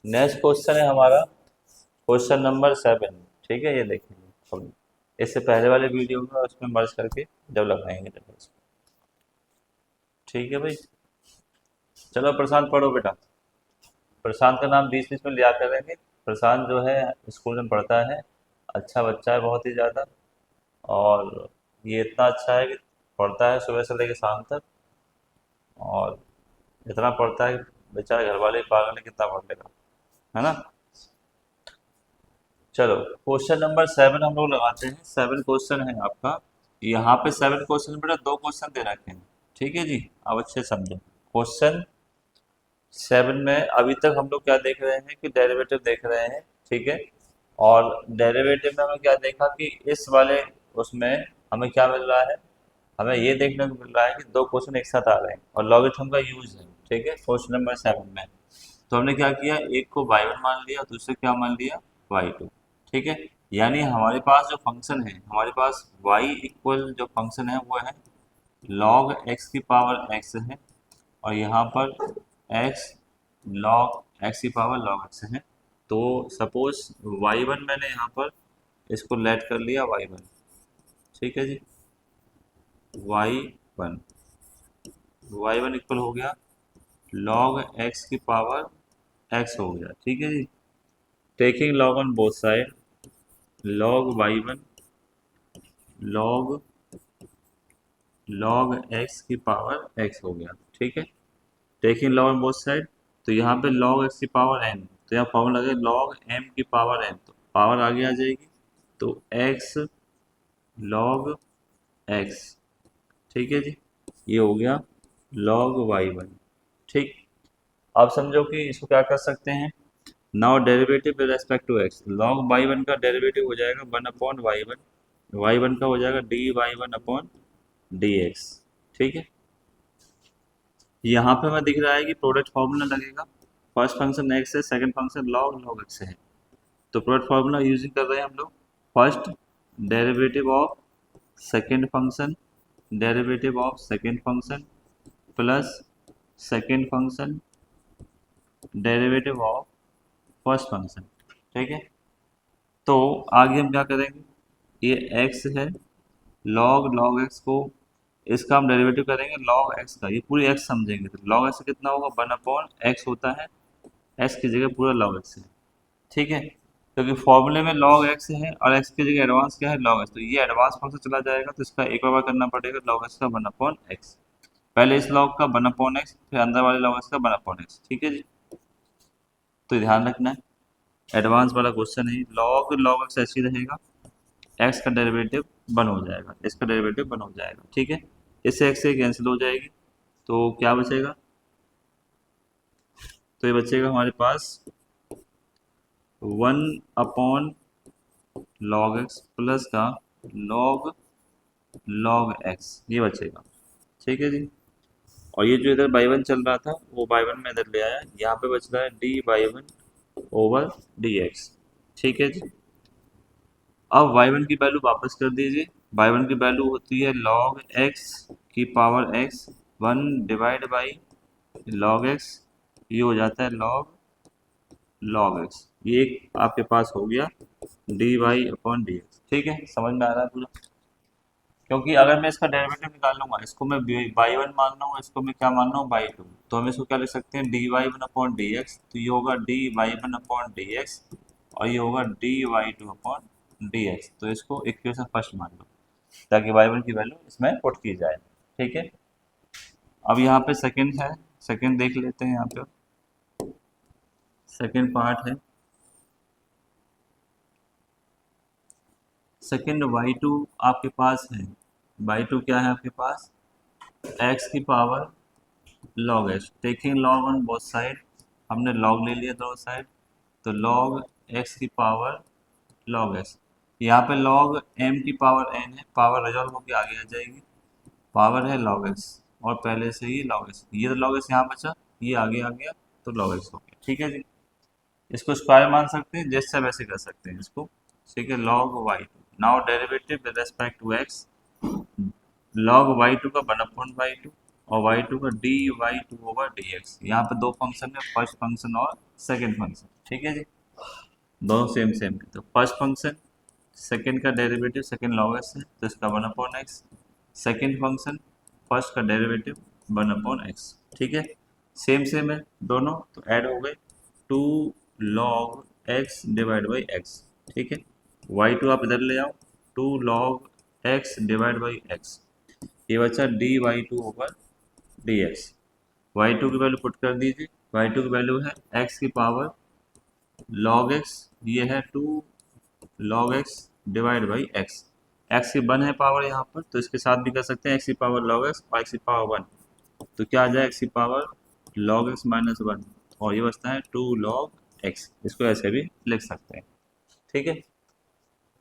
Next question है हमारा question number 7। ठीक है, ये देखेंगे हम इससे पहले वाले वीडियो में उसमें मर्ज करके जब लगाएंगे जब इसको। ठीक है भाई, चलो प्रशांत पढ़ो बेटा। प्रशांत का नाम बीच बीच में लिया करेंगे। प्रशांत जो है स्कूल में पढ़ता है, अच्छा बच्चा है बहुत ही ज़्यादा। और ये इतना अच्छा है कि पढ़ता है सुबह से लेकर शाम तक। और इतना पढ़ता है कि बेचारे घर वाले ही पागल है, कितना पढ़ लेगा, है ना। चलो क्वेश्चन नंबर 7 हम लोग लगाते हैं। 7 क्वेश्चन है आपका। यहाँ पे 7 क्वेश्चन बेटा दो क्वेश्चन दे रखे हैं। ठीक है जी, अब अच्छे समझो। क्वेश्चन 7 में अभी तक हम लोग क्या देख रहे हैं कि डेरिवेटिव देख रहे हैं। ठीक है, और डेरिवेटिव में हमें क्या देखा कि इस वाले उसमें हमें क्या मिल रहा है, हमें ये देखने को मिल रहा है कि दो क्वेश्चन एक साथ आ रहे हैं और लॉगरिथम का यूज है। ठीक है, क्वेश्चन नंबर 7 में तो हमने क्या किया, एक को y1 मान लिया, दूसरे क्या मान लिया, y2। ठीक है, यानी हमारे पास जो फंक्शन है, हमारे पास y इक्वल जो फंक्शन है वो है log x की पावर x है, और यहाँ पर x log x की पावर log x है। तो सपोज y1 मैंने यहाँ पर इसको लेट कर लिया y1। ठीक है जी, y1 y1 इक्वल हो गया log x की पावर x हो गया। ठीक है जी, taking log on both side, log y1 log log x की पावर x हो गया। ठीक है, taking log on both side, तो यहाँ पे log x की पावर n, तो यहाँ फॉर्मूला लगे log m की पावर n, तो पावर आगे आ जाएगी, तो x log x। ठीक है जी, ये हो गया log y1। ठीक, आप समझो कि इसको क्या कर सकते हैं। Now derivative with respect to x, log y1 का डेरिवेटिव हो जाएगा 1/y1, y1 का हो जाएगा dy1/dx। ठीक है, यहाँ पे हमें दिख रहा है कि प्रोडक्ट फार्मूला लगेगा। फर्स्ट फंक्शन x है, सेकंड फंक्शन log x है, तो प्रोडक्ट फार्मूला यूजिंग कर रहे हैं हम लोग। First derivative of second function, derivative of second function plus second function derivative of first function. ठीक है, तो आगे हम क्या करेंगे, ये x है, log x को, इसका हम डेरिवेटिव करेंगे log x का, ये पूरी x समझेंगे, तो log x कितना होगा 1/x होता है, x की जगह पूरा log x है। ठीक है, क्योंकि फॉर्मूले में log x है और x की जगह एडवांस क्या है log x, तो ये एडवांस फंक्शन चला जाएगा, तो इसका एक बार करना पड़ेगा log x का 1/x। पहले इस log का 1/x, फिर अंदर वाले log x का 1/x। ठीक है जी, तो ध्यान रखना है, एडवांस वाला क्वेश्चन है। log x ऐसे ही रहेगा, x का डेरिवेटिव 1 हो जाएगा, इसका डेरिवेटिव 1 हो जाएगा। ठीक है, इससे x से कैंसिल हो जाएगी, तो क्या बचेगा, तो ये बचेगा हमारे पास 1/log x प्लस का log x, ये बचेगा। ठीक है जी, और ये जो इधर y1 चल रहा था वो y1 में इधर ले आया, यहाँ पे बच रहा है dy1/dx। ठीक है जी, अब y1 की वैल्यू वापस कर दीजिए। y1 की वैल्यू होती है log x की power x, 1 divide by log x, ये हो जाता है log x। ये एक आपके पास हो गया dy/dx। ठीक है, समझ में आ रहा है पूरा। क्योंकि अगर मैं इसका डेरिवेटिव निकाल लूंगा, इसको मैं y1 मान रहा हूँ, इसको मैं क्या मान रहा हूँ y2, तो हम इसको क्या लिख सकते हैं dy1/dx, तो ये होगा dy1/dx और ये होगा dy2/dx। तो इसको इक्वेशन फर्स्ट मान लो ताकि y1 की वैल्यू इसमें पुट की जाए। ठीक है, अब यहाँ पे सेकंड है, सेकंड देख लेते हैं। यहाँ पे सेकंड पार्ट है, सेकंड y2 आपके पास है, y2 क्या है आपके पास, x की power log x, taking log on both side, हमने log ले लिया दोनों साइड, तो log x की पावर log x। यहाँ पे log m की पावर n है, पावर रिजॉल्व होकर आगे आ जाएगी, पावर है log x और पहले से ही log x, ये तो log x यहाँ बचा, ये आगे आ गया, तो log x हो गया। ठीक है जी, इसको स्क्वायर मान सकते हैं, जैसे वैसे कर सकते हैं इसको। ठीक है, log y2, now derivative with respect to x, log y2 का 1/y2 और y2 का dy2/dx। यहाँ पे दो फंक्शन है, फर्स्ट फंक्शन और सेकंड फंक्शन, ठीक है जी, दोनों सेम सेम है। तो फर्स्ट फंक्शन सेकंड का डेरिवेटिव सेकंड लॉग एक्स है, तो इसका 1/x। सेकंड फंक्शन फर्स्ट का डेरिवेटिव 1/x, ठीक है, सेम सेम है दोनों, तो ऐड हो गए 2 log x divide by x, ठीक है। y2 आप इधर ले आओ, 2 log x divide by x, ये बचा dy2/dx। y2 की वैल्यू पुट कर दीजिए, y2 की वैल्यू है x की पावर log x, ये है 2 log x divide by x. X की 1 है पावर यहाँ पर, तो इसके साथ भी कर सकते हैं x की पावर log x और x की पावर 1, तो क्या आ जाए x की पावर log x माइनस 1, और ये बचता है 2 log x, इसको ऐसे भी लिख सकते हैं, ठीक है।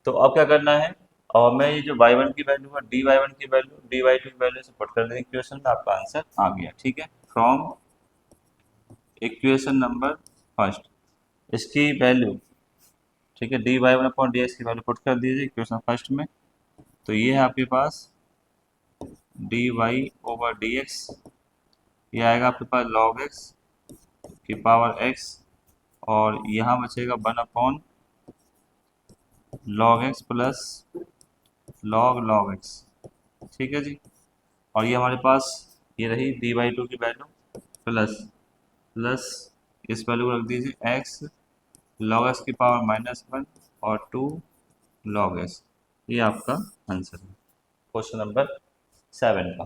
तो अब क्या करना है, और मैं ये जो y1 की वैल्यू है dy1 की वैल्यू dy2 की वैल्यू से पुट कर देंगे इक्वेशन में, आपका आंसर आ गया, ठीक है। फ्रॉम इक्वेशन नंबर फर्स्ट इसकी वैल्यू, ठीक है, dy1/dx की वैल्यू पुट कर दीजिए इक्वेशन फर्स्ट में, तो ये है आपके पास dy/dx, ये आएगा आपके पास log x की पावर x, और यहाँ बचेगा 1/log x plus log x, ठीक है जी। और ये हमारे पास ये रही dy2 की वैल्यू, प्लस प्लस इस वैल्यू को रख दीजिए x log x की पावर -1 और 2 log x, ये आपका आंसर है क्वेश्चन नंबर 7 का,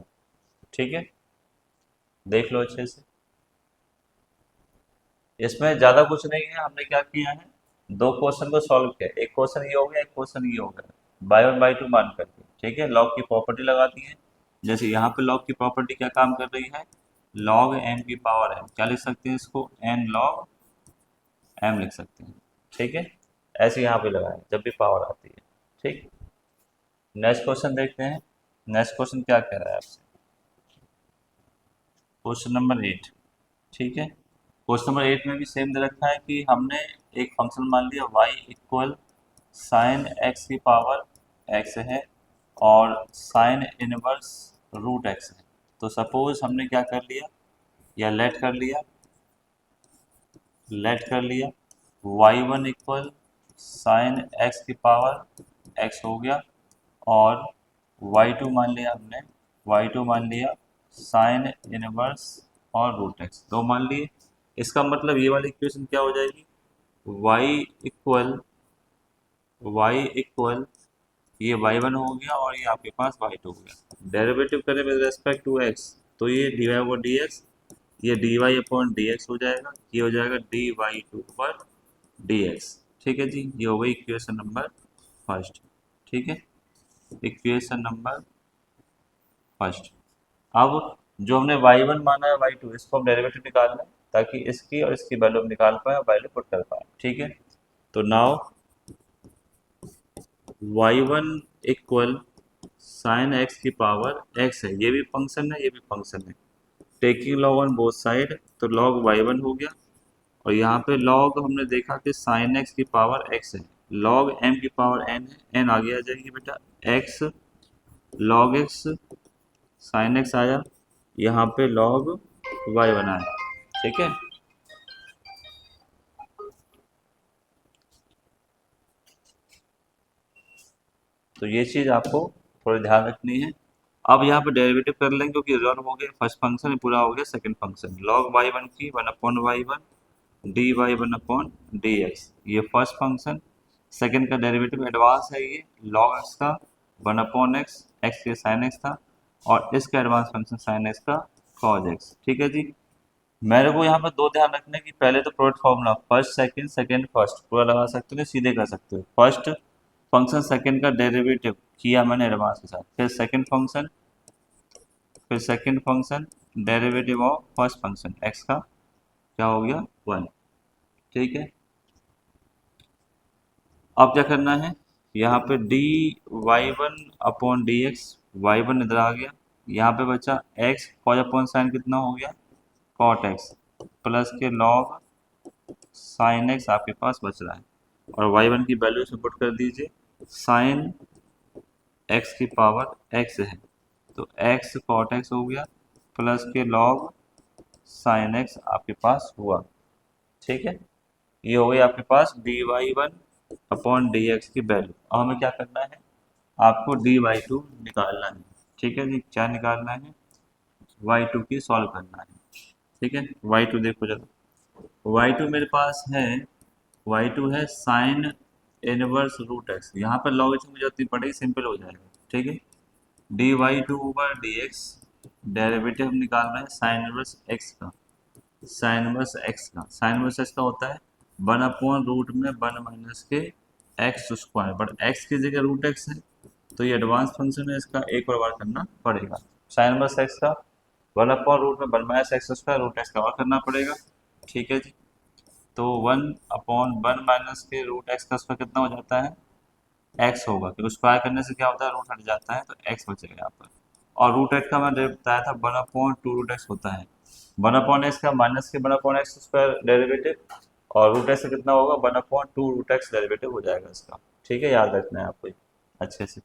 ठीक है। देख लो अच्छे से, इसमें ज़्यादा कुछ नहीं है, हमने क्या किया है, दो क्वेश्चन को सॉल्व किया, एक क्वेश्चन ये हो गया, एक क्वेश्चन ये हो गया, y1 y2 मान करके, ठीक है, लॉग की प्रॉपर्टी लगाती है। जैसे यहाँ पे लॉग की प्रॉपर्टी क्या काम कर रही है, log m की पावर m, क्या लिख सकते हैं इसको, n log m लिख सकते हैं, ठीक है। ऐसे यहाँ पे लगाएं जब भी पावर आती है, ठीक। नेक्स्ट क्वेश्चन देखते हैं, नेक्स्ट क्वेश्चन क्या कह रहा है आपसे, क्वेश्चन नंबर 8, ठीक है। क्वेश्चन नंबर 8 में भी सेम दे रखा है कि हमने एक फंक्शन मान लिया y इक्वल साइन एक्स की पावर x है और साइन इनवर्स रूट x है। तो सपोज हमने क्या कर लिया, या लेट कर लिया y1 इक्वल साइन एक्स की पावर x हो गया, और y2 मान लिया हमने, y2 मान लिया साइन इनवर्स और रूट x, दो मान लिए। इसका मतलब ये वाली इक्वेशन क्या हो जाएगी, y इक्वल ये y1 हो गया और ये आपके पास y2 हो गया। डेरिवेटिव करें विद रेस्पेक्ट टू x, तो ये dy/dx, ये dy/dx हो जाएगा, ये हो जाएगा dy2/dx, ठीक है जी। ये हो गई इक्वेशन नंबर फर्स्ट, ठीक है, इक्वेशन नंबर फर्स्ट। अब जो हमने y1 माना है y2, इसको हम डेरिवेटिव निकालना है ताकि इसकी और इसकी वैल्यू हम निकाल पाए और वैल्यू पुट कर पाए, ठीक है। तो now y1 equal sign x की पावर x है, ये भी फंक्शन है, ये भी फंक्शन है, taking log on both side, तो log y1 हो गया, और यहाँ पे log हमने देखा कि साइन एक्स की पावर x है, log m की पावर n है, n आगे आ जाएगी बेटा, x log x sine x आया, यहाँ पे log y बना है, ठीक है। तो ये चीज़ आपको थोड़ी ध्यान रखनी है। अब यहाँ पे डेरिवेटिव कर लेंगे क्योंकि रिजॉल्व हो गया फर्स्ट फंक्शन, पूरा हो गया सेकंड फंक्शन, log y1 की 1/y1 dy/dx, ये फर्स्ट फंक्शन, सेकंड का डेरिवेटिव एडवांस है, ये log x का 1/x, x के sin x था, और इसका एडवांस फंक्शन sin x का cos x, ठीक है जी। मेरे को यहाँ पर दो ध्यान रखना है कि पहले तो product formula first second second first पूरा लगा सकते हो, सीधे कर सकते हो। फर्स्ट फंक्शन सेकंड का डेरिवेटिव किया मैंने एडवांस के साथ, फिर second function derivative of first function x का क्या हो गया 1, ठीक है। अब क्या करना है, यहाँ पे dy1/dx, y1 इधर आ गया, यहाँ पे बचा x cos अपॉन साइन कितना हो गया cot x, प्लस के log साइन x आपके पास बच रहा है, और y1 की वैल्यू से पुट कर दीजिए, साइन x की पावर x है, तो x cot x हो गया, प्लस के लॉग साइन एक्स आपके पास हुआ। ठीक है, ये हो गई आपके पास dy1 अपॉन डी एक्स की वैल्यू। अब हमें क्या करना है, आपको dy2 निकालना है। ठीक है जी, क्या निकालना है, y2 की सॉल्व करना है। ठीक है, y2 देखो जरा, y2 मेरे पास है, y2 है साइन इनवर्स रूट एक्स। यहाँ पर लॉगरिथम की जरूरत नहीं पड़ेगी, सिंपल हो जाएगा। ठीक है, dy2 ओवर dx, डेरिवेटिव हम निकाल रहे हैं साइन इनवर्स एक्स का। साइन इनवर्स एक्स का, साइन इनवर्स एक्स का होता है 1/रूट में 1 माइनस के एक्स स्क्वायर, बट एक्स की जगह रूट एक्स है, तो ये एडवांस फंक्शन है, इसका एक बार करना पड़ेगा। साइन इनवर्स एक्स का 1/रूट में 1 minus x square, root x का और करना पड़ेगा। ठीक है जी, तो 1/1 माइनस के रूट एक्स का स्क्वायर कितना हो जाता है, एक्स होगा, क्योंकि स्क्वायर करने से क्या होता है, रूट हट जाता है, तो एक्स बचेगा यहाँ पर। और रूट एक्स का मैंने बताया था 1/2 रूट एक्स होता है। 1/x का माइनस के 1/x स्क्वायर डेरिवेटिव, और रूट एक्स का कितना होगा, 1/2 रूट एक्स डेरिवेटिव हो जाएगा इसका। ठीक है, याद रखना है आपको अच्छे से।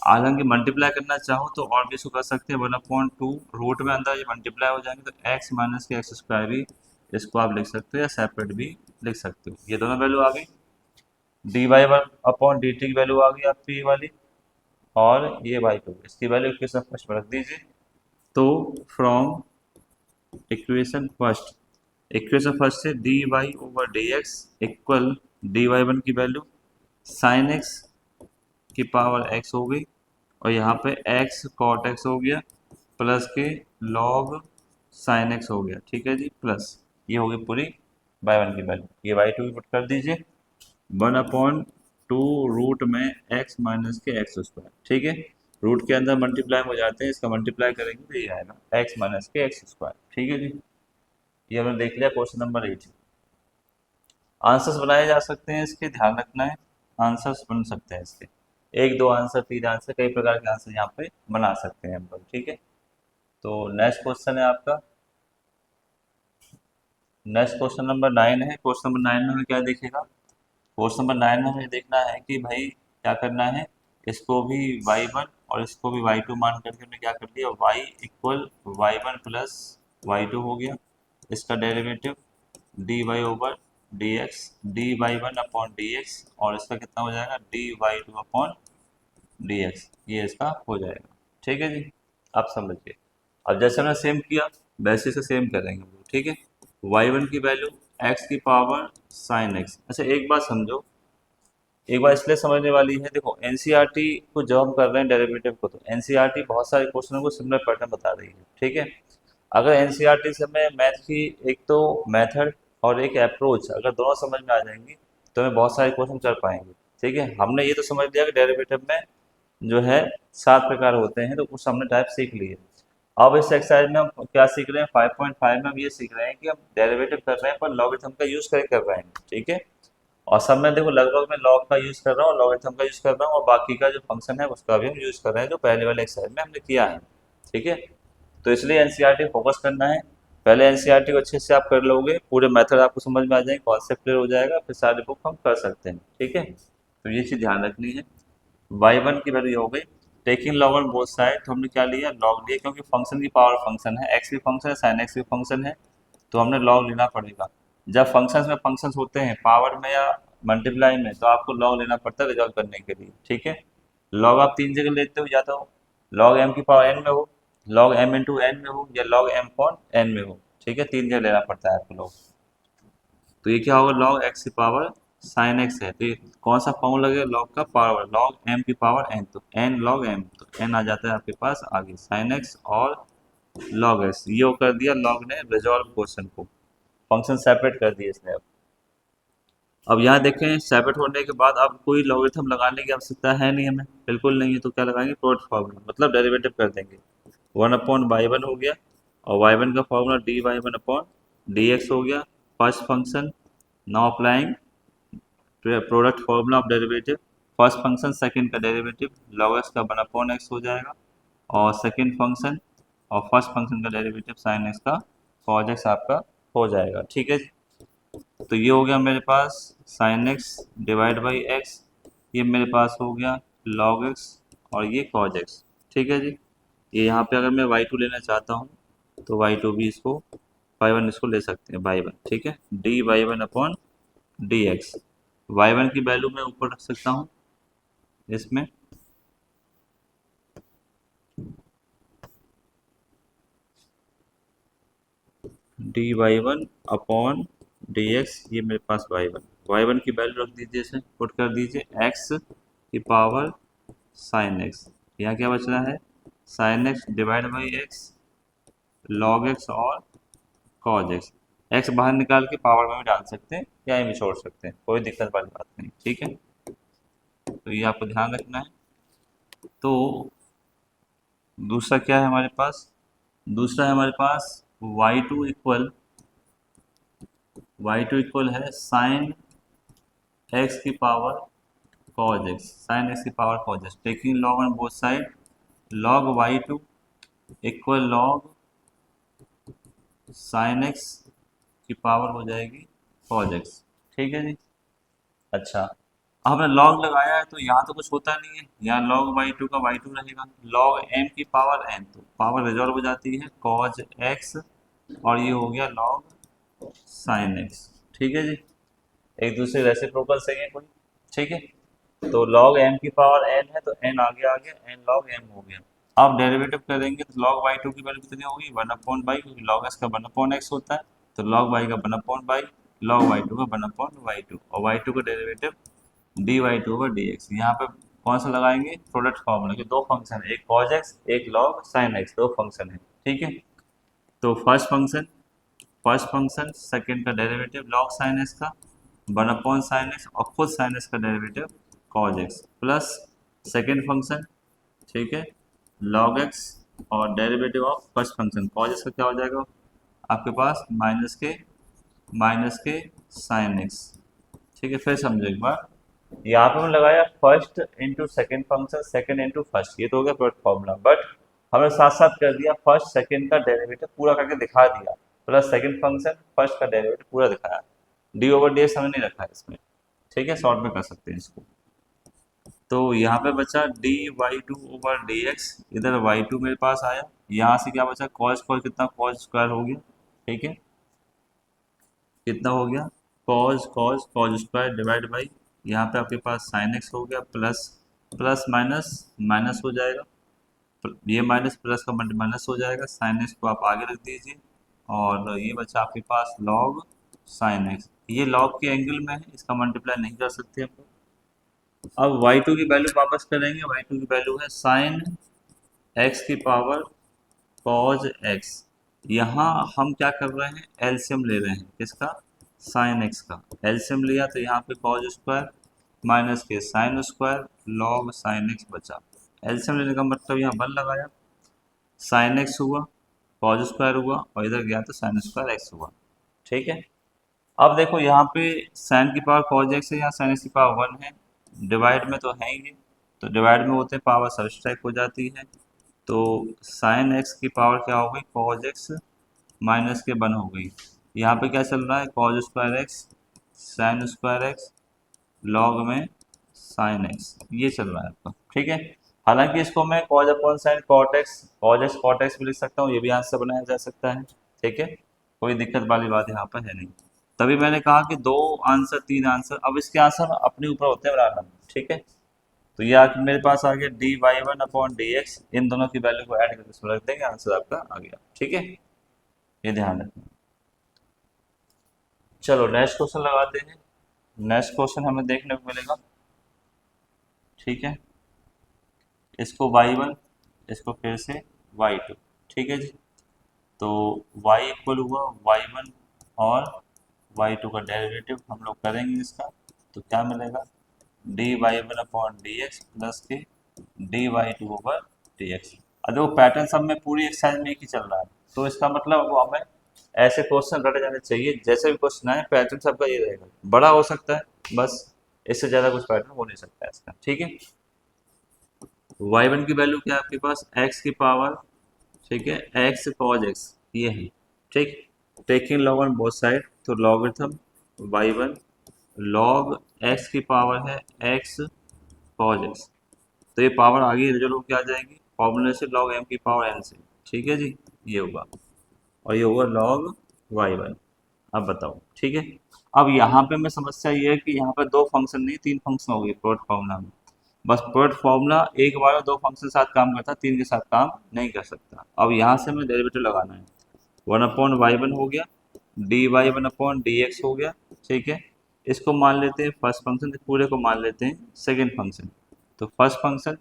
हालांकि मल्टीप्लाई करना चाहो तो और भी इसको कर सकते हैं, 1/2 रूट में अंदर ये मल्टीप्लाई हो जाएंगे, तो एक्स माइनस के एक्स स्क्वायर भी इसको आप लिख सकते हो, या सेपरेट भी लिख सकते हो। ये दोनों वैल्यू आ गई, dy1/dt की वैल्यू आ गई आपकी ये वाली, और ये y2, इसकी वैल्यू इक्वेशन फर्स्ट में रख दीजिए। तो फ्रॉम इक्वेशन फर्स्ट से dy over dx equal dy1 की वैल्यू साइन एक्स की पावर x हो गई, और यहाँ पे x cot x हो गया, प्लस के log साइन एक्स हो गया। ठीक है जी, प्लस ये हो गई पूरी y1 की वैल्यू, ये y2 की पुट कर दीजिए 1/2 रूट में x माइनस के एक्स स्क्वायर। ठीक है, रूट के अंदर मल्टीप्लाई हो जाते हैं, इसका मल्टीप्लाई करेंगे तो ये आएगा x माइनस के एक्स स्क्वायर। ठीक है जी, ये हमने देख लिया क्वेश्चन नंबर 8। आंसर्स बनाए जा सकते हैं इसके, ध्यान रखना है, आंसर्स बन सकते हैं इसके, 1 2 आंसर 3 आंसर, कई प्रकार के आंसर यहाँ पे बना सकते हैं हम लोग। ठीक है, तो नेक्स्ट क्वेश्चन है आपका, नेक्स्ट क्वेश्चन नंबर 9 है। क्वेश्चन नंबर 9 में हमें क्या देखेगा, क्वेश्चन नंबर 9 में हमें देखना है कि भाई क्या करना है, इसको भी y1 और इसको भी y2 मान करके हमने क्या कर दिया, y equal y1 plus y2 हो गया, इसका derivative dy over dx, dy1 upon dx, और इसका कितना हो जाएगा, dy2 अपॉन dx, ये इसका हो जाएगा। ठीक है जी, आप समझिए। अब जैसे हमने सेम किया वैसे से सेम करेंगे हम लोग। ठीक है, y1 की वैल्यू x की पावर साइन x। अच्छा एक बात समझो, एक बार इसलिए समझने वाली है, देखो एनसीईआरटी को जब हम कर रहे हैं डेरिवेटिव को, तो एनसीईआरटी बहुत सारे क्वेश्चनों को सिमिलर पैटर्न बता रही है। ठीक है, अगर एनसीईआरटी से हमें मैथ की एक तो मेथड और एक अप्रोच अगर दोनों समझ में आ जाएंगी, तो हमें बहुत सारे क्वेश्चन कर पाएंगे। ठीक है, हमने ये तो समझ लिया कि डेरिवेटिव में जो है 7 प्रकार होते हैं, तो कुछ हमने टाइप सीख लिए। अब इस एक्सरसाइज में हम क्या सीख रहे हैं, 5.5 में हम ये सीख रहे हैं कि हम डेरिवेटिव कर रहे हैं पर लॉगरिथम का यूज करके कर रहे हैं। ठीक है, और सब में देखो लगभग मैं लॉग का यूज़ कर रहा हूँ, लॉगरिथम का यूज़ कर रहा हूँ, और बाकी का जो फंक्शन है उसका भी हम यूज़ कर रहे हैं, जो पहले वाले एक्सरसाइज में हमने किया है। ठीक है, तो इसलिए एनसीईआरटी फोकस करना है, पहले एनसीईआरटी को अच्छे से आप कर लोगे, पूरे मेथड आपको समझ में आ जाएंगे, कॉन्सेप्ट क्लियर हो जाएगा, फिर सारे बुक हम कर सकते हैं। ठीक है, तो ये चीज़ ध्यान रखनी है। y1 की वैल्यू हो गई, taking log on both side, तो हमने क्या लिया, लॉग लिया, क्योंकि फंक्शन की पावर फंक्शन है, एक्स भी फंक्शन है, साइन एक्स भी फंक्शन है, तो हमने लॉग लेना पड़ेगा। जब फंक्शंस में फंक्शंस होते हैं पावर में या मल्टीप्लाई में, तो आपको लॉग लेना पड़ता है रिजॉल्व करने के लिए। ठीक है, लॉग आप 3 जगह लेते हो, या तो लॉग एम की पावर एन में हो, लॉग एम इंटू एन में हो, या लॉग एम पॉन एन में हो। ठीक है, 3 जगह लेना पड़ता है आपको लॉग। तो ये क्या होगा, लॉग एक्स की पावर साइन एक्स है, तो ये कौन सा फॉर्मूला लगेगा, लॉग का पावर, लॉग एम की पावर एन, तो एन लॉग एम, तो एन आ जाता है आपके पास आगे साइन एक्स और लॉग एक्स। ये कर दिया लॉग ने रिजॉल्व क्वेश्चन को, फंक्शन सेपरेट कर दिए इसने। अब यहाँ देखें सेपरेट होने के बाद अब कोई लॉगरिथम लगाने की आवश्यकता है नहीं हमें, बिल्कुल नहीं है, तो क्या लगाएंगे, प्रोडक्ट फार्मूला, मतलब डेरिवेटिव कर देंगे। 1/y1 हो गया, और y1 का फार्मूला dy1/dx हो गया, first function. Now applying product formula of derivative, first function second का डेरिवेटिव log x का 1/x हो जाएगा, और सेकंड फंक्शन और फर्स्ट फंक्शन का डेरिवेटिव sin x का cos x आपका हो जाएगा। ठीक है, तो ये हो गया मेरे पास sine x divide by x, ये मेरे पास हो गया लॉग एक्स, और ये कॉज एक्स। ठीक है जी, ये यहाँ पे अगर मैं y2 लेना चाहता हूँ, तो y2 भी इसको y1 इसको ले सकते हैं y1, ठीक है। D y one upon D x, y1 की वैल्यू मैं ऊपर रख सकता हूँ इसमें, d y one upon D x, ये मेरे पास वाई वन की वैल्यू रख दीजिए, इसे पुट कर दीजिए एक्स की पावर साइन एक्स। यहाँ क्या बच रहा है, sine x divide by x log x और कॉज एक्स। एक्स बाहर निकाल के पावर में भी डाल सकते हैं या ये भी छोड़ सकते हैं, कोई दिक्कत वाली बात नहीं, ठीक है। तो ये आपको ध्यान रखना है। तो दूसरा क्या है हमारे पास, दूसरा है हमारे पास y2 इक्वल है साइन एक्स की power cos x, sine x की power cos x, taking log on both side, log y2 equal log sine x की पावर हो जाएगी कॉज एक्स, ठीक है जी। अच्छा, अब हमने लॉग लगाया है तो यहाँ तो कुछ होता नहीं है, यहाँ लॉग y2 का y2 रहेगा, लॉग m की पावर n, तो पावर रिजॉल्व हो जाती है कॉज x, और ये हो गया लॉग साइन x, ठीक है जी। एक दूसरे रेसिप्रोकल सही है कोई, ठीक है। तो लॉग m की पावर n है तो n आगे आ गया, n लॉग m हो गया। अब डेरिवेटिव करेंगे तो लॉग y2 की वैल्यू कितनी होगी, 1/y, क्योंकि लॉग s का 1/x होता है, तो लॉग y का 1/y, लॉग y2 का 1/y2, और y2 का डेरिवेटिव dy2/dx। यहाँ पे कौन सा लगाएंगे, प्रोडक्ट फॉर्मूला, कि दो फंक्शन है, एक cos x एक log sin x, दो फंक्शन है, ठीक है। तो फर्स्ट फंक्शन सेकंड का डेरिवेटिव log sin x का 1/sin x, और खुद sin x का derivative cos x, plus second function, ठीक है, log x, और derivative of first function cos x का क्या हो जाएगा आपके पास, माइनस के साइन एक्स, ठीक है। फिर समझो एक बार, यहाँ पे हमने लगाया first into second function, second into first, ये तो हो गया प्रोडक्ट फॉर्मूला, बट हमने साथ साथ कर दिया फर्स्ट सेकेंड का डेरिवेटिव पूरा करके दिखा दिया, प्लस सेकेंड फंक्शन फर्स्ट का डेरिवेटिव पूरा दिखाया, dy/dx हमने नहीं रखा है इसमें, ठीक है, शॉर्ट में कर सकते हैं इसको। तो यहाँ पे बचा dy2/dx, इधर y2 मेरे पास आया, यहाँ से क्या बचा कॉस स्क्वायर, कितना कॉस स्क्वायर हो गया, ठीक है, कितना हो गया कॉस स्क्वायर डिवाइड बाई, यहाँ पे आपके पास साइन एक्स हो गया, प्लस प्लस माइनस माइनस हो जाएगा, ये माइनस प्लस का माइनस हो जाएगा, साइन एक्स को आप आगे रख दीजिए, और ये बचा आपके पास लॉग साइन एक्स, ये लॉग के एंगल में है, इसका मल्टीप्लाई नहीं कर सकते हम लोग। अब y2 की वैल्यू वापस करेंगे, y2 की वैल्यू है साइन एक्स की पावर कॉज एक्स। यहाँ हम क्या कर रहे हैं, एलसीएम ले रहे हैं, किसका, साइन एक्स का, एलसीएम लिया तो यहाँ पे कॉज स्क्वायर माइनस के sine square log sine x बचा, एलसीएम लेने का मतलब यहाँ 1 लगाया, साइन एक्स हुआ, कॉज स्क्वायर हुआ, और इधर गया तो साइन स्क्वायर एक्स हुआ, ठीक है। अब देखो यहाँ पे साइन की पावर कॉज एक्स है, यहाँ साइन एक्स की पावर 1 है, डिवाइड में तो है ही नहीं, तो डिवाइड में होते पावर सब्सट्रैक्ट हो जाती है, तो साइन एक्स की पावर क्या हो गई, कॉज एक्स माइनस के 1 हो गई, यहाँ पे क्या चल रहा है, cause square x sine square x log में साइन एक्स, ये चल रहा है आपका, ठीक है। हालांकि इसको मैं cos upon sine cos x cot x भी लिख सकता हूँ, ये भी आंसर बनाया जा सकता है, ठीक है, कोई दिक्कत वाली बात यहाँ पर है नहीं। तभी मैंने कहा कि 2 आंसर 3 आंसर, अब इसके आंसर अपने ऊपर होते हैं बनाना, ठीक है। तो ये आके मेरे पास आ गया dy1/dx, इन दोनों की वैल्यू को ऐड करके इसमें रख देंगे, आंसर आपका आ गया, ठीक है, ये ध्यान रखना। चलो नेक्स्ट क्वेश्चन लगाते हैं, नेक्स्ट क्वेश्चन हमें देखने को मिलेगा, ठीक है, इसको y1, इसको फिर से y2, ठीक है जी। तो y इक्वल हुआ y1 और y2 का डेरिवेटिव हम लोग करेंगे इसका, तो क्या मिलेगा, dy1/dx प्लस के dy2/dx। अब देखो पैटर्न सब में पूरी एक्सरसाइज में एक ही चल रहा है, तो इसका मतलब वो हमें ऐसे क्वेश्चन रटे जाने चाहिए, जैसे भी क्वेश्चन आए पैटर्न सबका ये रहेगा, बड़ा हो सकता है बस, इससे ज़्यादा कुछ पैटर्न हो नहीं सकता है इसका, ठीक है। y1 की वैल्यू क्या है आपके पास, x की पावर, ठीक है, x cos x, ये है, ठीक, taking log on both side, तो लॉगरिथम y1 लॉग x की पावर है x cos x, तो ये पावर आगे रिजल्ट होकर आ जाएगी फॉर्मूले से, लॉग m की पावर n से, ठीक है जी, ये होगा। और ये होगा लॉग y1। अब बताओ, ठीक है। अब यहाँ पे मैं समस्या ये है कि यहाँ पे दो फंक्शन नहीं तीन फंक्शन हो गए प्रोडक्ट फार्मूला में। बस प्रोडक्ट फार्मूला एक बार में दो फंक्शन के साथ काम करता है, तीन के साथ काम नहीं कर सकता। अब यहाँ से हमें डेरिवेटिव लगाना है। 1/y1 हो गया, dy1/dx हो गया, ठीक है। इसको मान लेते हैं फर्स्ट फंक्शन, पूरे को मान लेते हैं सेकेंड फंक्शन। तो फर्स्ट फंक्शन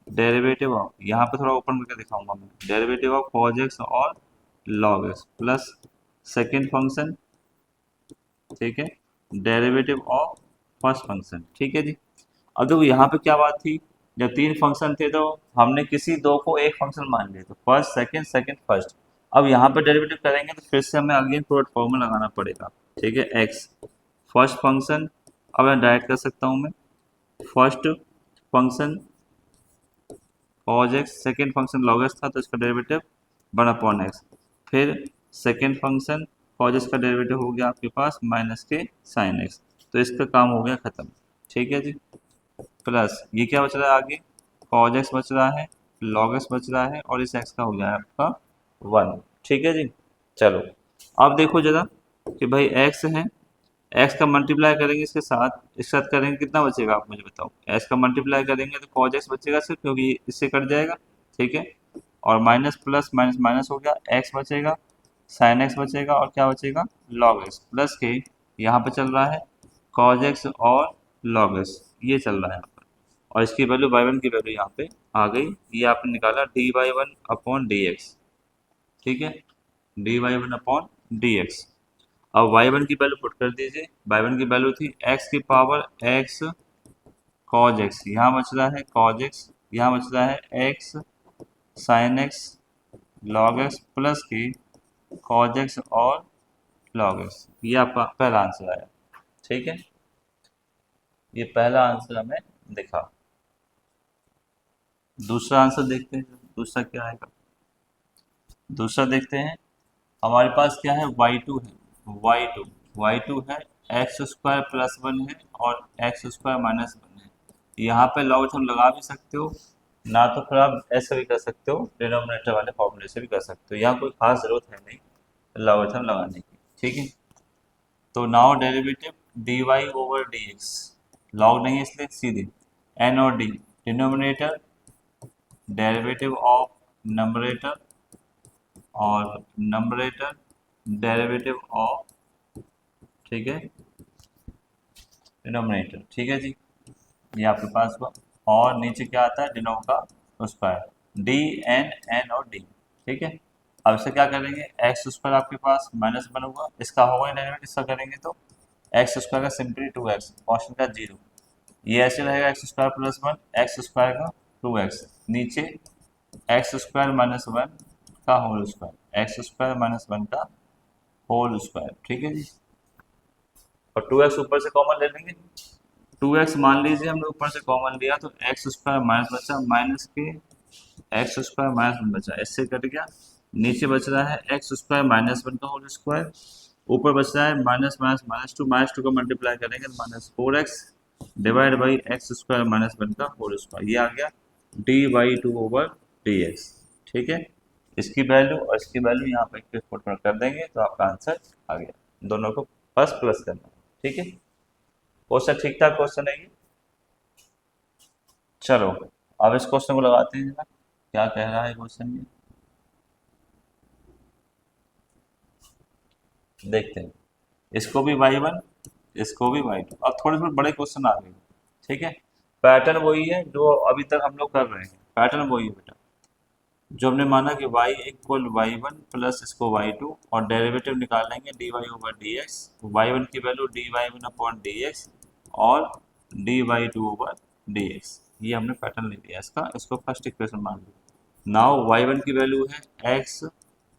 डेरिवेटिव ऑफ, यहाँ पे थोड़ा ओपन करके दिखाऊंगा मैं, डेरिवेटिव ऑफ cos x और log x plus second function, ठीक है, डेरिवेटिव ऑफ फर्स्ट फंक्शन, ठीक है जी। अब देखो यहाँ पे क्या बात थी, जब तीन फंक्शन थे तो हमने किसी दो को एक फंक्शन मान लिया, तो फर्स्ट सेकंड सेकंड फर्स्ट। अब यहाँ पे डेरिवेटिव करेंगे तो फिर से हमें अगेन प्रोडक्ट फॉर्मूला लगाना पड़ेगा, ठीक है। एक्स फर्स्ट फंक्शन, अब मैं डायरेक्ट कर सकता हूँ मैं, first function cos x, second function log x था तो इसका डेरिवेटिव 1/x, फिर सेकेंड फंक्शन cos x का डेरिवेटिव हो गया आपके पास माइनस के sin x। तो इसका काम हो गया खत्म, ठीक है जी। प्लस ये क्या बच रहा है आगे, cos x बच रहा है, log x बच रहा है, और इस x का हो गया आपका 1, ठीक है जी। चलो अब देखो जरा कि भाई x है, x का मल्टीप्लाई करेंगे इसके साथ करेंगे कितना बचेगा आप मुझे बताओ। x का मल्टीप्लाई करेंगे तो cos x बचेगा सिर्फ, क्योंकि इससे कट जाएगा, ठीक है। और माइनस प्लस माइनस माइनस हो गया, x बचेगा, sin x बचेगा, और क्या बचेगा log x, प्लस के यहाँ पे चल रहा है cos x और log x, ये चल रहा है यहाँ पर। और इसकी वैल्यू y1 की वैल्यू यहाँ पे आ गई, ये आपने निकाला dy1/dx, ठीक है, dy1/dx। अब y1 की वैल्यू पुट कर दीजिए, y1 की वैल्यू थी x की पावर x cos x, यहाँ बच रहा है cos x, यहाँ बच रहा है x sin x log x, plus की cos x और log x। ये आपका पहला आंसर आया, ठीक है, ये पहला आंसर हमें दिखा। दूसरा आंसर देखते हैं, दूसरा क्या आएगा। दूसरा देखते हैं, हमारे पास क्या है y2 है, y2 y2 है x² + 1 है और x² - 1 है। यहाँ पे लॉगरिथम लगा भी सकते हो, ना तो फिर आप ऐसे भी कर सकते हो, डिनोमिनेटर वाले फॉर्मूले से भी कर सकते हो, यहाँ कोई खास जरूरत है नहीं लॉगरिथम लगाने की, ठीक है। तो नाउ डेरिवेटिव dy/dx, लॉग नहीं है इसलिए सीधे n और d, denominator derivative of numerator, और नंबरेटर डेरिवेटिव ऑफ, ठीक है, डिनोमिनेटर, ठीक है जी। ये आपके पास हुआ, और नीचे क्या आता है डिनो का स्क्वायर, डी एन एन और डी, ठीक है। अब इसे क्या करेंगे, x² आपके पास -1 होगा, इसका होगा डेरिवेटिव, इसका करेंगे तो x² का सिंपली 2x, कॉन्स्टेंट का 0, ये ऐसे रहेगा x² + 1, x² का 2x, नीचे x² - 1 का होल स्क्वायर, x² - 1 का होल स्क्वायर, ठीक है जी। और 2x ऊपर से कॉमन ले लेंगे, 2x मान लीजिए हमने ऊपर से कॉमन लिया तो x² माइनस बचा, माइनस के x² - 1 बचा, इससे कट गया, नीचे बच रहा है x² - 1 का होल स्क्वायर, ऊपर बच रहा है माइनस माइनस -2 का मल्टीप्लाई करेंगे -4x डिवाइड बाई x² - 1 का होल स्क्वायर, ये आ गया dy/2/dx, ठीक है। इसकी वैल्यू और इसकी वैल्यू यहाँ पे पुट कर देंगे तो आपका आंसर आ गया, दोनों को फर्स्ट प्लस करना, ठीक है। क्वेश्चन ठीक ठाक क्वेश्चन है ये। चलो अब इस क्वेश्चन को लगाते हैं जरा, क्या कह रहा है क्वेश्चन ये, देखते हैं। इसको भी y1, इसको भी y2। अब थोड़े थोड़े बड़े क्वेश्चन आ गए, ठीक है। पैटर्न वही है जो अभी तक हम लोग कर रहे हैं, पैटर्न वही है बेटा। जो हमने माना कि y=y1 प्लस इसको y2, और डेरिवेटिव निकालेंगे dy/dx, y1 की वैल्यू dy1/dx और dy/2/dx, ये हमने पैटर्न ले लिया इसका, इसको फर्स्ट इक्वेशन मान लिया। नाउ y1 की वैल्यू है x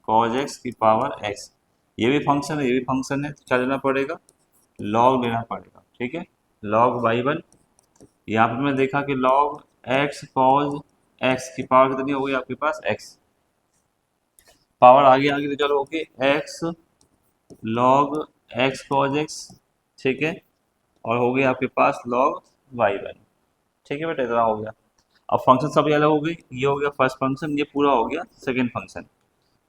cos x की पावर x, ये भी फंक्शन है ये भी फंक्शन है, तो क्या लेना पड़ेगा, लॉग लेना पड़ेगा, ठीक है। लॉग y1, यहाँ पर मैंने देखा कि लॉग x cos x की पावर कितनी हो गई आपके पास x, पावर आगे आगे तो चलो okay, x log x cos x, ठीक है, और हो गया आपके पास log y1, ठीक है बेटा, इतना हो गया। अब फंक्शन सभी अलग हो गई, ये हो गया फर्स्ट फंक्शन, ये पूरा हो गया सेकेंड फंक्शन।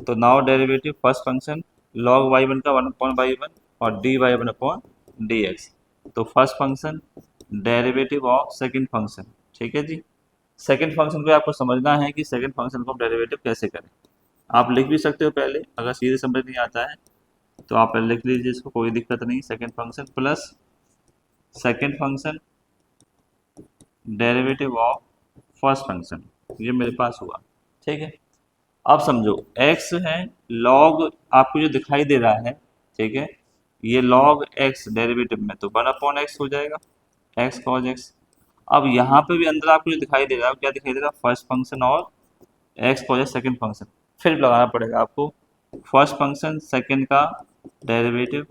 तो now derivative first function log y1 का 1/y1 और dy1/dx। तो first function derivative of second function, ठीक है जी। सेकंड फंक्शन को आपको समझना है कि सेकंड फंक्शन को डेरिवेटिव कैसे करें। आप लिख भी सकते हो पहले, अगर सीधे समझ नहीं आता है तो आप पहले लिख लीजिए इसको, कोई दिक्कत नहीं। Second function plus second function derivative of first function, ये मेरे पास हुआ, ठीक है। अब समझो x है log, आपको जो दिखाई दे रहा है, ठीक है, ये log x डेरिवेटिव में तो 1/x हो जाएगा, x cos x। अब यहाँ पे भी अंदर आपको जो दिखाई दे रहा है, क्या दिखाई दे रहा है, फर्स्ट फंक्शन और x cos x second function. फिर लगाना पड़ेगा आपको फर्स्ट फंक्शन सेकेंड का derivative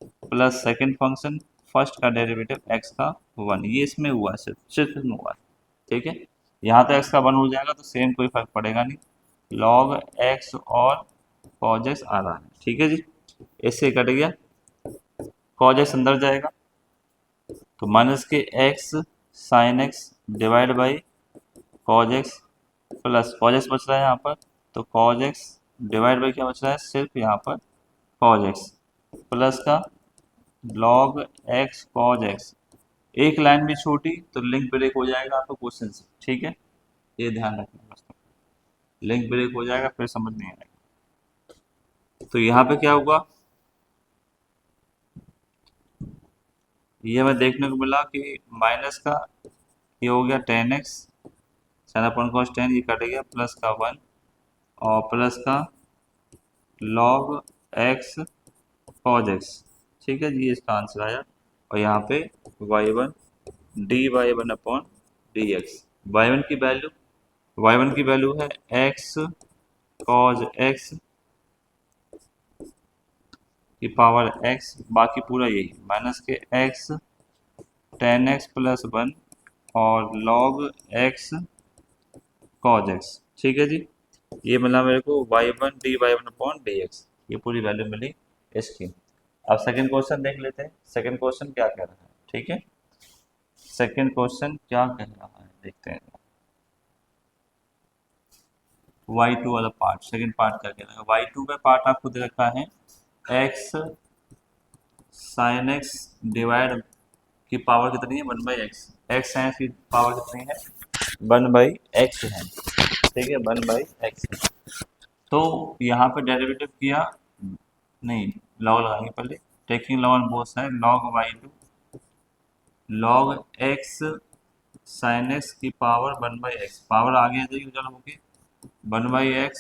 plus second function first का डेरिवेटिव x का 1, ये इसमें हुआ, सिर्फ इसमें हुआ, ठीक है। यहाँ तो x का 1 हो जाएगा तो सेम, कोई फर्क पड़ेगा नहीं, log x और cos x आ रहा है, ठीक है जी। इससे कट गया, cos x अंदर जाएगा तो माइनस के x sin x divide by cos x plus cos x बच रहा है यहाँ पर, तो cos x डिवाइड बाई क्या बच रहा है, सिर्फ यहाँ पर cos x प्लस का log x cos x। एक लाइन भी छोटी तो लिंक ब्रेक हो जाएगा आपको क्वेश्चन से, ठीक है, ये ध्यान रखना बस, लिंक ब्रेक हो जाएगा फिर समझ नहीं आएगा। तो यहाँ पे क्या हुआ, ये हमें देखने को मिला कि माइनस का ये हो गया 10x साइन अपॉन कॉस 10, ये कट गया, प्लस का 1 और प्लस का log x cos x, ठीक है जी, इसका आंसर आया। और यहाँ पे y1 dy1/dx, y1 की वैल्यू है x cos x की पावर x, बाकी पूरा यही माइनस के x tan x प्लस 1 और log x cos x, ठीक है जी। ये मिला मेरे को y1 dy1/dx, ये पूरी वैल्यू मिली इसकी। अब सेकंड क्वेश्चन देख लेते हैं, सेकंड क्वेश्चन क्या कह रहा है, ठीक है। सेकंड क्वेश्चन क्या कह रहा है देखते हैं, y2 वाला पार्ट, सेकंड पार्ट क्या कह रहा है। y2 में पार्ट आपको दे रखा है x sin x डिवाइड की पावर कितनी है, 1/x, x sin x की पावर कितनी है, 1/x है, ठीक है, 1/x है। तो यहाँ पे डेरिवेटिव किया, नहीं लॉग लगाएंगे पहले, taking log on both side, log y2 log x sin x की पावर 1/x, पावर आगे आ जाएगी उधर होगी 1/x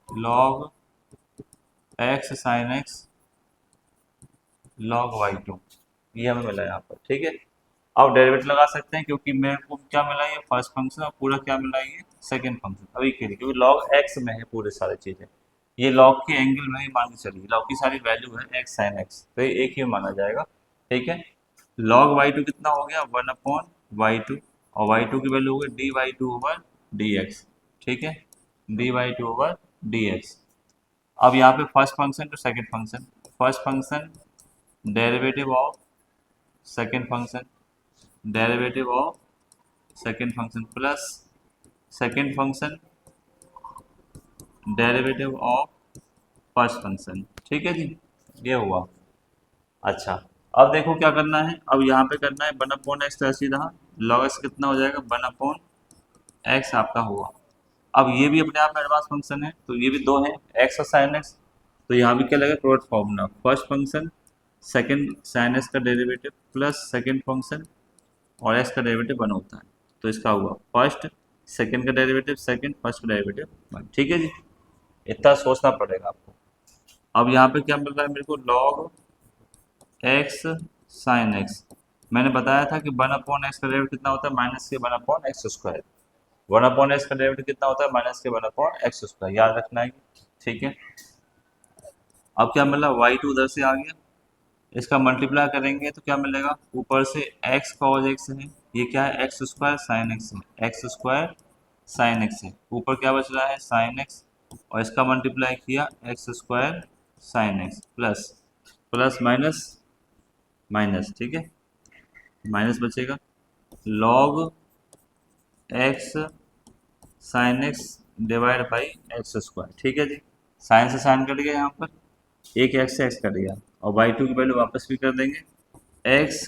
log x sin x log y2, ये हमें मिला यहाँ पर, ठीक है। अब डेरिवेटिव लगा सकते हैं क्योंकि मेरे को क्या मिला, ये फर्स्ट फंक्शन और पूरा क्या मिला, ये सेकंड फंक्शन अभी के लिए, क्योंकि log x में है पूरे सारी चीजें, ये log के एंगल में ही मान के चलिए, log की सारी वैल्यू है x sin x, तो ये एक ही माना जाएगा, ठीक है। log y2 कितना हो गया, 1/y2, और y2 की वैल्यू हो गई dy2/dx, ठीक है, dy2/dx। अब यहाँ पे first function to second function, first function derivative of second function, derivative of second function plus second function derivative of first function, ठीक है जी, ये हुआ। अच्छा, अब देखो क्या करना है, अब यहाँ पे करना है 1/x, तो ऐसे ही रहा, log x कितना हो जाएगा, 1/x आपका हुआ। अब ये भी अपने आप में एडवांस फंक्शन है, तो ये भी दो है, x और sin x, तो यहाँ भी क्या लगेगा, product formula, first function second sin x का डेरिवेटिव प्लस सेकंड फंक्शन और x का डेरिवेटिव 1 होता है, तो इसका हुआ फर्स्ट सेकंड का डेरिवेटिव सेकंड, फर्स्ट का डेरिवेटिव 1, ठीक है जी। इतना सोचना पड़ेगा आपको। अब यहाँ पे क्या मिल रहा है मेरे को, log x sin x, मैंने बताया था कि 1/x का डेरिवेटिव कितना होता है, माइनस के 1/x², 1/x का डेरिवेटिव कितना होता है, माइनस के 1/x², याद रखना है, ठीक है। अब क्या मिला, y2 उधर से आ गया, इसका मल्टीप्लाई करेंगे तो क्या मिलेगा, ऊपर से x cos x है, ये क्या है, x² sin x है, x² sin x है, ऊपर क्या बच रहा है, sin x, और इसका मल्टीप्लाई किया x² sin x plus plus minus minus, ठीक है, माइनस बचेगा, log x sin x divide by x square. ठीक है जी, साइन से साइन कट गया, यहाँ पर एक एक्स से एक्स कट गया, और बाई टू की वैल्यू वापस भी कर देंगे, एक्स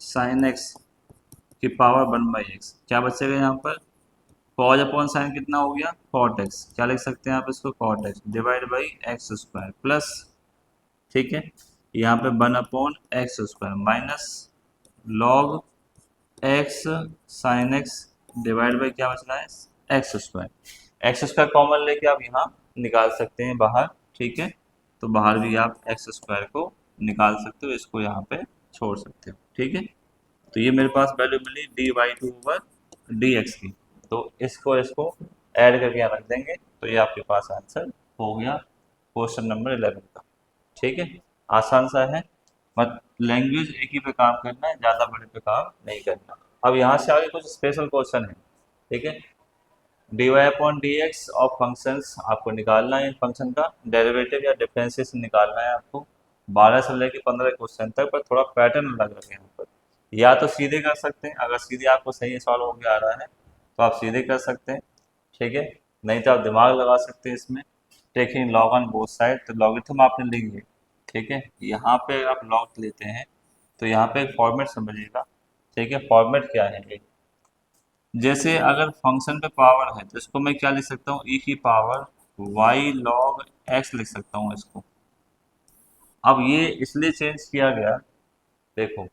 साइन एक्स की पावर 1/x, क्या बचेगा यहाँ पर, कॉज अपॉन साइन कितना हो गया, कॉट एक्स, क्या लिख सकते हैं आप इसको, cot x divide by x square plus, ठीक है, यहाँ पे 1/x² minus log x sine x divide by क्या बच रहा है, x square. X square common लेके आप यहाँ निकाल सकते हैं बाहर, ठीक है, तो बाहर भी आप एक्स स्क्वायर को निकाल सकते हो, इसको यहाँ पे छोड़ सकते हो। ठीक है, तो ये मेरे पास वैल्यू मिली dy/2/dx की, तो इसको इसको ऐड करके यहाँ रख देंगे, तो ये आपके पास आंसर हो गया क्वेश्चन नंबर 11 का। ठीक है, आसान सा है, बट लैंग्वेज एक ही पे काम करना है, ज़्यादा बड़े पे काम नहीं करना। अब यहाँ से आगे कुछ स्पेशल क्वेश्चन है। ठीक है, dy/dx ऑफ फंक्शंस आपको निकालना है, फंक्शन का डेरिवेटिव या डिफरेंशिएशन निकालना है आपको। 12 से लेकर 15 क्वेश्चन तक, पर थोड़ा पैटर्न अलग रखें यहाँ पर। या तो सीधे कर सकते हैं, अगर सीधे आपको सही सॉल्व होकर आ रहा है तो आप सीधे कर सकते हैं, ठीक है, नहीं तो आप दिमाग लगा सकते हैं इसमें, taking log on both side, तो लॉगरिथम आपने लिख लिया, ठीक है, यहाँ पे आप लॉग लेते हैं तो यहाँ पे एक फॉर्मेट समझिएगा। ठीक है, फॉर्मेट क्या है, एक जैसे अगर फंक्शन पे पावर है तो इसको मैं क्या लिख सकता हूँ, ई की पावर वाई लॉग एक्स लिख सकता हूँ इसको। अब ये इसलिए चेंज किया गया, देखो,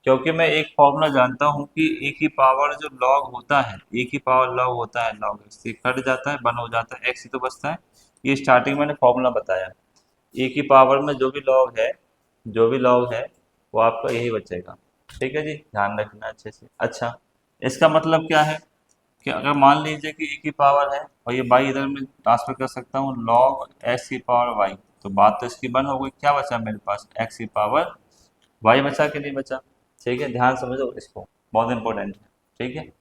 क्योंकि मैं एक फॉर्मूला जानता हूँ कि ए की पावर जो लॉग होता है, ए की पावर लॉग होता है, लॉग एक्स, ये कट जाता है, वन हो जाता है, एक्स ही तो बचता है। ये स्टार्टिंग मैंने फॉर्मूला बताया, ए की पावर में जो भी लॉग है, जो भी लॉग है वो आपका यही बचेगा। ठीक है जी, ध्यान रखना अच्छे से। अच्छा, इसका मतलब क्या है कि अगर मान लीजिए कि ए की पावर है और ये बाई इधर में ट्रांसफर कर सकता हूँ, लॉग एक्स की पावर वाई, तो बात तो इसकी बन हो गई, क्या बचा मेरे पास, एक्स की पावर वाई बचा कि नहीं बचा। ठीक है, ध्यान समझो इसको, बहुत इंपॉर्टेंट है। ठीक है,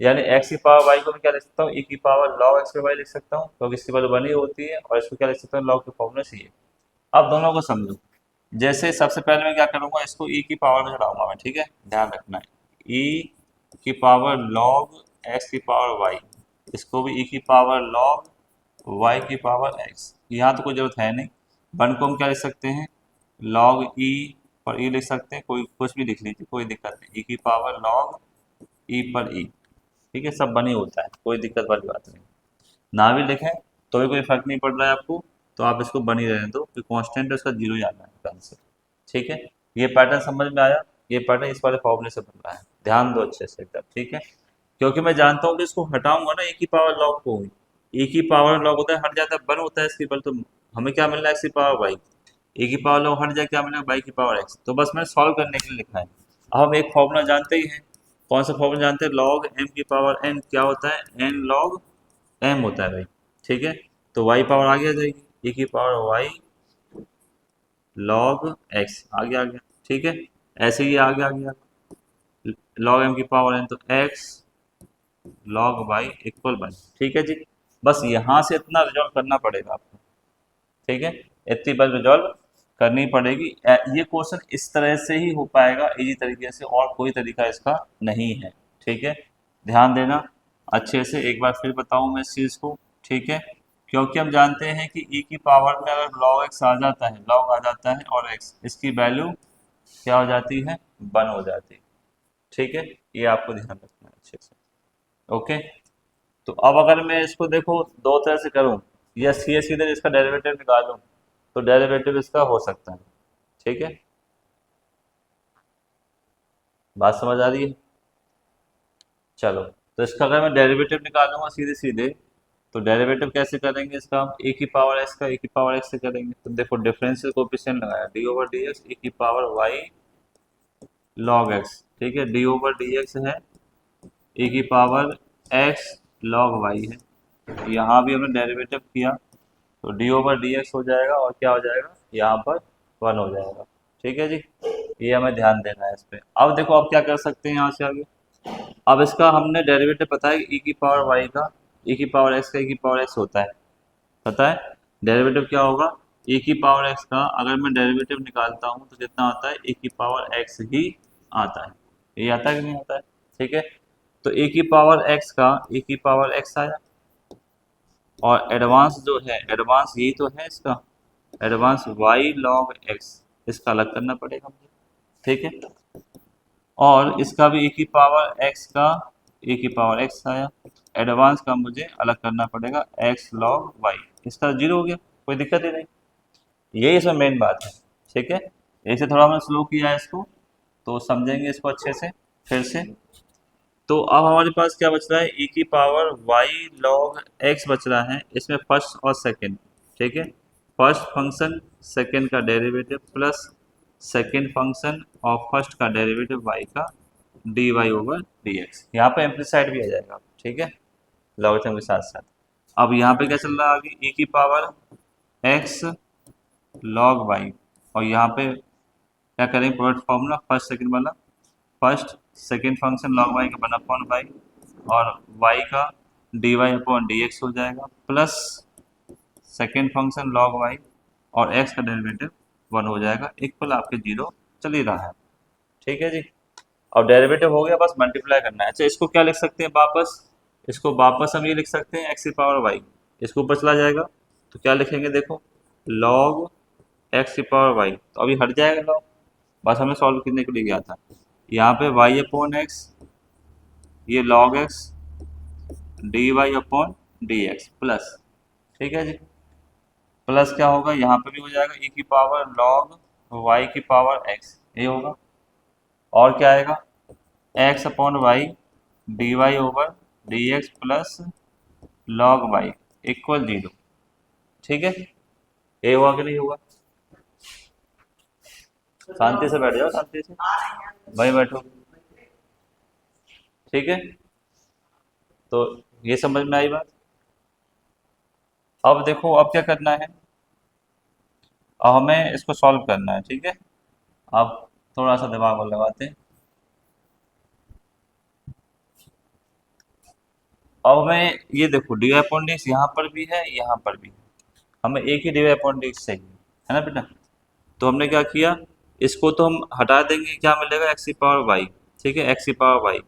यानी एक्स की पावर वाई को मैं क्या लिख सकता हूँ, ई की पावर लॉग एक्स पे वाई लिख सकता हूँ, क्योंकि इसकी वैल्यू बनी होती है, और इसको क्या लिख सकता हूँ, लॉग की फॉर्मूला सी है। अब दोनों को समझो, जैसे सबसे पहले मैं क्या करूँगा, इसको ई की पावर में चढ़ाऊंगा मैं, ठीक है, ध्यान रखना है, ई की पावर लॉग एक्स की पावर वाई, इसको भी ई की पावर लॉग वाई की पावर एक्स, यहाँ तो कोई जरूरत है नहीं। वन को हम क्या लिख सकते हैं, लॉग ई पर ई लिख सकते हैं, कोई कुछ भी लिख लीजिए, कोई दिक्कत नहीं, ई की पावर लॉग ई पर ई, ठीक है, सब बनी होता है, कोई दिक्कत वाली बात नहीं। ना भी लिखें तो भी कोई फर्क नहीं पड़ रहा है आपको, तो आप इसको बनी रहने दो, कि कांस्टेंट है उसका जीरो ही आना है आंसर। ठीक है, ये पैटर्न समझ में आया, ये पैटर्न इस वाले फॉर्मूले से बन रहा है, ध्यान दो अच्छे से एकदम। ठीक है, क्योंकि मैं जानता हूँ कि इसको हटाऊंगा ना, ए की पावर लॉग को, ए की पावर लॉग होता है, हट जाता है, बन होता है इसकी बल, तो हमें क्या मिल रहा है, एक्स की पावर वाई, ए की पावर लॉग हट जाए, क्या मिलेगा, वाई की पावर एक्स, तो बस मैंने सॉल्व करने के लिए लिखा है। अब हम एक फॉर्मूला जानते ही हैं, कौन सा फॉर्मूला जानते हैं, लॉग एम की पावर एन, क्या होता है, एन लॉग एम होता है भाई। ठीक है, तो वाई पावर आगे आ जाएगी, ए की पावर वाई लॉग एक्स आगे आ गया। ठीक है, ऐसे ही आगे आ गया, लॉग एम की पावर एन, तो x log y equal one. ठीक है जी, बस यहाँ से इतना रिजॉल्व करना पड़ेगा आपको। ठीक है, इतनी बस रिजॉल्व करनी पड़ेगी। ये क्वेश्चन इस तरह से ही हो पाएगा इजी तरीके से, और कोई तरीका इसका नहीं है। ठीक है, ध्यान देना अच्छे से, एक बार फिर बताऊं मैं इस चीज़ को। ठीक है, क्योंकि हम जानते हैं कि ई की पावर में अगर लॉग एक्स आ जाता है, लॉग आ जाता है, और एक्स इसकी वैल्यू क्या हो जाती है, वन हो जाती है। ठीक है, ये आपको ध्यान रखना है अच्छे से। ओके, तो अब अगर मैं इसको देखो दो तरह से करूं, या सीधे सीधे इसका डेरिवेटिव निकालूं, तो डेरिवेटिव इसका हो सकता है। ठीक है, बात समझ आ रही है, चलो, तो इसका अगर मैं डेरिवेटिव निकालूंगा सीधे सीधे, तो डेरिवेटिव कैसे करेंगे इसका, हम ए की पावर एक्स का ए की पावर एक्स से करेंगे, तो देखो डिफरेंशियल कोएफिशिएंट लगाया, डी ओवर डी एक्स ए की पावर वाई लॉग एक्स। ठीक है, डी ओवर डी एक्स है, ए की पावर एक्स लॉग वाई है, यहाँ भी हमने डेरिवेटिव किया, तो डी ओवर डी एक्स हो जाएगा, और क्या हो जाएगा, यहाँ पर वन हो जाएगा। ठीक है जी, ये हमें ध्यान देना है इस पर। अब देखो, अब क्या कर सकते हैं यहाँ से आगे, अब इसका हमने डेरिवेटिव पता है, ई की पावर वाई का ई की पावर एक्स का ई की पावर एक्स होता है, पता है, डेरिवेटिव क्या होगा, ए की पावर एक्स का अगर मैं डेरिवेटिव निकालता हूँ तो कितना आता है, ए की पावर एक्स ही आता है, ये आता है कि नहीं आता है। ठीक है, तो ए की पावर एक्स का ए की पावर एक्स आया, और एडवांस जो है, एडवांस यही तो है इसका, एडवांस वाई लॉग एक्स, इसका अलग करना पड़ेगा मुझे, ठीक है। और इसका भी e की पावर x का e की पावर x आया, एडवांस का मुझे अलग करना पड़ेगा x लॉग y, इसका 0 हो गया, कोई दिक्कत ही नहीं। यही इसमें मेन बात है, ठीक है। ऐसे थोड़ा हमने स्लो किया है इसको, तो समझेंगे इसको अच्छे से फिर से। तो अब हमारे पास क्या बच रहा है, e की पावर y log x बच रहा है, इसमें फर्स्ट और सेकंड, ठीक है। फर्स्ट फंक्शन सेकंड का डेरिवेटिव प्लस सेकंड फंक्शन और फर्स्ट का डेरिवेटिव y का dy ओवर dx, यहाँ पे एम्प्लीसाइड भी आ जाएगा, ठीक है, लॉगरिथम के साथ साथ। अब यहाँ पे क्या चल रहा है आगे, e की पावर x log y, और यहाँ पे क्या करेंगे, प्रोडक्ट फॉर्मूला फर्स्ट सेकंड वाला, first second function log y का 1/y और y का dy अपॉन dx हो जाएगा, plus second function log y और x का डेरिवेटिव 1 हो जाएगा, इक्वल आपके 0 चल ही रहा है, ठीक है जी। अब डेरिवेटिव हो गया, बस मल्टीप्लाई करना है। अच्छा, इसको क्या लिख सकते हैं वापस, इसको वापस हम ये लिख सकते हैं x की पावर y, इसको ऊपर चला जाएगा तो क्या लिखेंगे, देखो log x की पावर y, तो अभी हट जाएगा log, बस हमें सॉल्व करने के लिए गया था। यहाँ पे y अपॉन एक्स, ये log x dy upon dx plus, ठीक है जी, प्लस क्या होगा, यहाँ पे भी हो जाएगा e की पावर log y की पावर x, ये होगा, और क्या आएगा x upon y d y over d x plus log y equal 0, ठीक है। ये हुआ कि नहीं हुआ, शांति से बैठ जाओ, शांति से भाई बैठो, ठीक है। तो ये समझ में आई बात। अब देखो, अब क्या करना है, अब हमें इसको सॉल्व करना है, ठीक है। अब थोड़ा सा दिमाग और लगाते हैं। अब हमें ये देखो d Y upon D x यहाँ पर भी है, यहाँ पर भी है, हमें एक ही D Y upon D X चाहिए, है ना बेटा। तो हमने क्या किया, इसको तो हम हटा देंगे, क्या मिलेगा एक्स की पावर वाई, ठीक है, एक्स की पावर वाई,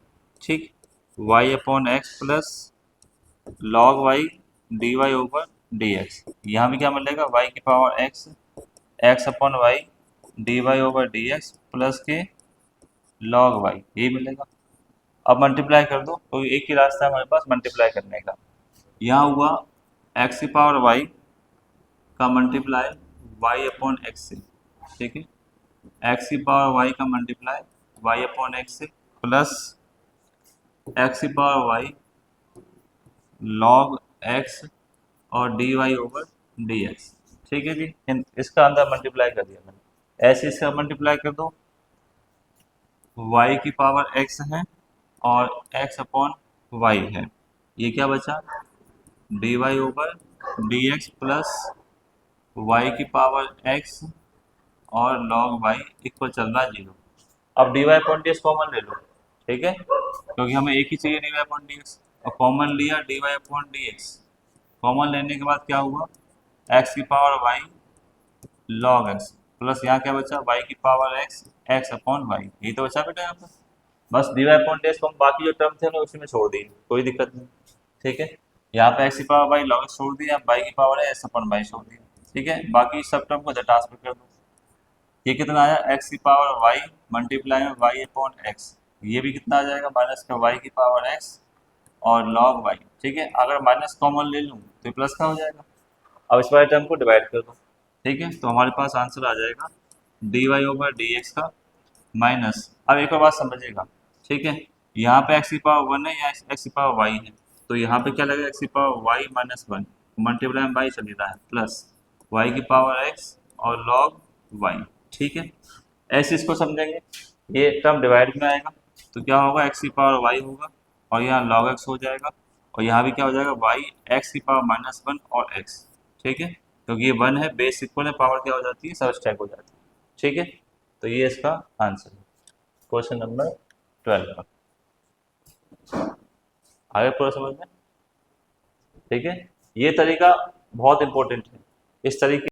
ठीक, y upon x plus log y d y over d x, यहाँ भी क्या मिलेगा, वाई की power x, x upon y d y over d x plus के लॉग वाई, ये मिलेगा। अब मल्टीप्लाई कर दो, तो एक ही रास्ता है हमारे पास मल्टीप्लाई करने का। यहाँ हुआ एक्स की पावर वाई का मल्टीप्लाई वाई अपॉन एक्स से, ठीक है, एक्स की पावर वाई का मल्टीप्लाई वाई अपॉन एक्स से प्लस एक्स की पावर वाई लॉग एक्स और d y over d x, ठीक है जी। इसका अंदर मल्टीप्लाई कर दिया मैंने, ऐसे इसका मल्टीप्लाई कर दो, y की पावर x है और x अपॉन वाई है, ये क्या बचा, d y over d x plus y की पावर x और log y इक्वल चल रहा है 0। अब d Y upon D x common ले लो, ठीक है, क्योंकि हमें एक ही चाहिए d Y upon D x, और कॉमन लिया d Y upon D x, common लेने के बाद क्या हुआ, x की power y log x plus यहाँ क्या बचा, y की power x x upon y, यही तो बचा बेटा यहाँ पर। बस d Y upon D x को हम बाकी जो टर्म थे ना उसी में छोड़ दिए, कोई दिक्कत नहीं, ठीक है। यहाँ पे x की पावर y log x छोड़ दिया, y की पावर है x अपॉन वाई छोड़ दिया, ठीक है। बाकी सब टर्म को ट्रांसफर कर दो, ये कितना आया, x की पावर y मल्टीप्लाई में y अपॉन x, ये भी कितना आ जाएगा, माइनस का y की पावर x और log y, ठीक है। अगर माइनस कॉमन ले लूँ तो प्लस का हो जाएगा। अब इस वाले टर्म को डिवाइड कर दो, ठीक है, तो हमारे पास आंसर आ जाएगा d y over d x का माइनस, अब एक और बात समझिएगा, ठीक है, यहाँ पे एक्स की पावर 1 है, या एक्स की पावर वाई है, तो यहाँ पे क्या लगेगा, एक्स की पावर वाई माइनस 1 मल्टीप्लाई में वाई चल रहा है प्लस वाई की पावर एक्स और लॉग वाई, ठीक है। ऐसे इसको समझेंगे, ये टर्म डिवाइड में आएगा तो क्या होगा, एक्स की पावर वाई होगा और यहाँ लॉग एक्स हो जाएगा, और यहाँ भी क्या हो जाएगा, वाई एक्स की पावर माइनस 1 और एक्स, ठीक है, क्योंकि ये 1 है, बेस इक्वल है, पावर क्या हो जाती है, सब स्टैक हो जाती है, ठीक है। तो ये इसका आंसर है क्वेश्चन नंबर 12 का। आगे पूरा समझ में, ठीक है। ये तरीका बहुत इंपॉर्टेंट है, इस तरीके